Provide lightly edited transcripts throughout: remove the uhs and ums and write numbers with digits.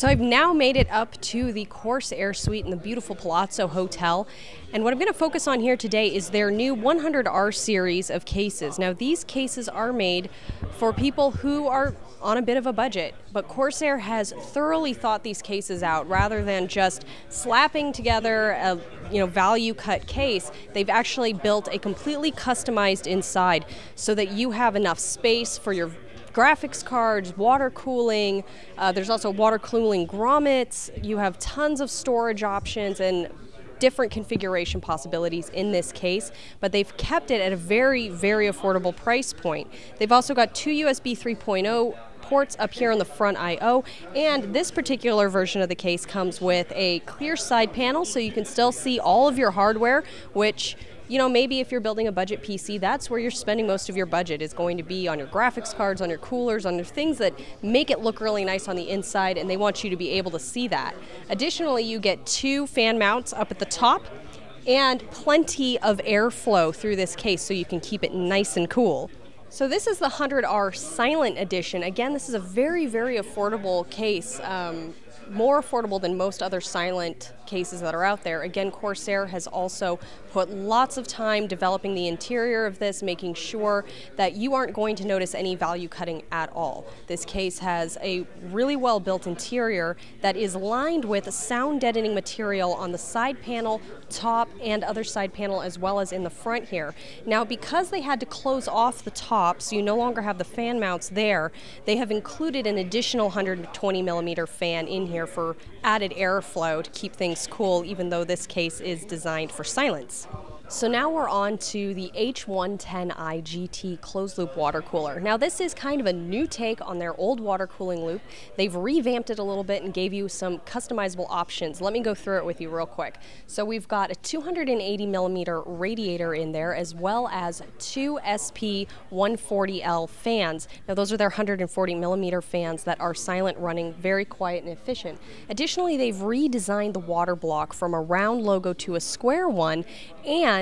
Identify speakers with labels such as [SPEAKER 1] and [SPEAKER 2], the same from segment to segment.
[SPEAKER 1] So I've now made it up to the Corsair suite in the beautiful Palazzo Hotel. And what I'm going to focus on here today is their new 100R series of cases. Now these cases are made for people who are on a bit of a budget, but Corsair has thoroughly thought these cases out. Rather than just slapping together a value cut case, they've actually built a completely customized inside so that you have enough space for your graphics cards, water cooling. There's also water cooling grommets. You have tons of storage options and different configuration possibilities in this case, but they've kept it at a very, very affordable price point. They've also got two USB 3.0 ports up here on the front I/O, and this particular version of the case comes with a clear side panel so you can still see all of your hardware, which maybe if you're building a budget PC, that's where you're spending most of your budget, is going to be on your graphics cards, on your coolers, on your things that make it look really nice on the inside, and they want you to be able to see that. Additionally, you get two fan mounts up at the top and plenty of airflow through this case so you can keep it nice and cool. So this is the 100R Silent Edition. Again, this is a very, very affordable case. More affordable than most other silent cases that are out there. Again, Corsair has also put lots of time developing the interior of this, making sure that you aren't going to notice any value cutting at all. This case has a really well built interior that is lined with sound deadening material on the side panel, top, and other side panel, as well as in the front here. Now, because they had to close off the top, so you no longer have the fan mounts there, they have included an additional 120mm fan in here for added airflow to keep things cool, even though this case is designed for silence. So now we're on to the H110iGT closed loop water cooler. Now this is kind of a new take on their old water cooling loop. They've revamped it a little bit and gave you some customizable options. Let me go through it with you real quick. So we've got a 280mm radiator in there, as well as two SP140L fans. Now those are their 140mm fans that are silent running, very quiet and efficient. Additionally, they've redesigned the water block from a round logo to a square one, and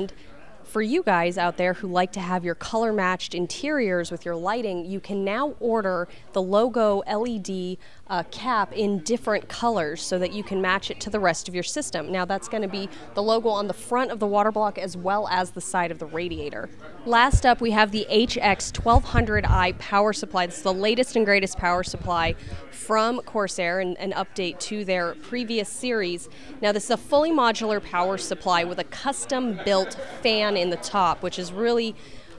[SPEAKER 1] for you guys out there who like to have your color matched interiors with your lighting, you can now order the logo LED cap in different colors so that you can match it to the rest of your system. Now that's going to be the logo on the front of the water block as well as the side of the radiator. Last up, we have the HX1200i power supply. This is the latest and greatest power supply from Corsair, and an update to their previous series. Now this is a fully modular power supply with a custom built fan in the top, which is really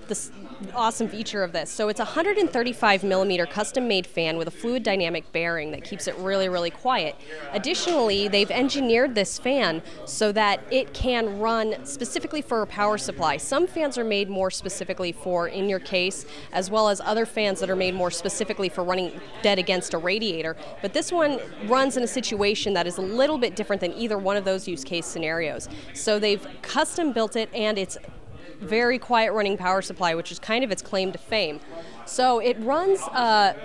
[SPEAKER 1] the awesome feature of this. So it's a 135mm custom made fan with a fluid dynamic bearing that keeps it really, really quiet. Additionally, they've engineered this fan so that it can run specifically for a power supply. Some fans are made more specifically for in your case, as well as other fans that are made more specifically for running dead against a radiator. But this one runs in a situation that is a little bit different than either one of those use case scenarios. So they've custom built it, and it's very quiet running power supply, which is kind of its claim to fame. So it runs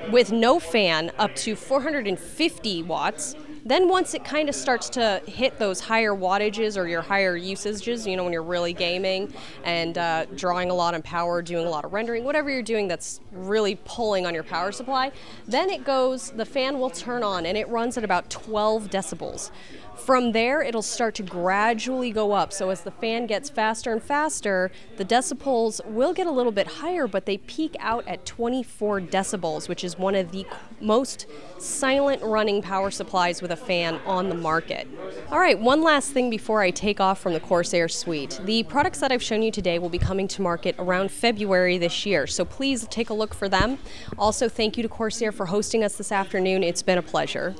[SPEAKER 1] with no fan up to 450 watts. Then once it kind of starts to hit those higher wattages or your higher usages, when you're really gaming and drawing a lot on power, doing a lot of rendering, whatever you're doing that's really pulling on your power supply, then the fan will turn on, and it runs at about 12 decibels. From there, it'll start to gradually go up. So as the fan gets faster and faster, the decibels will get a little bit higher, but they peak out at 24 decibels, which is one of the most silent running power supplies with a fan on the market. All right, one last thing before I take off from the Corsair suite. The products that I've shown you today will be coming to market around February this year, so please take a look for them. Also, thank you to Corsair for hosting us this afternoon. It's been a pleasure.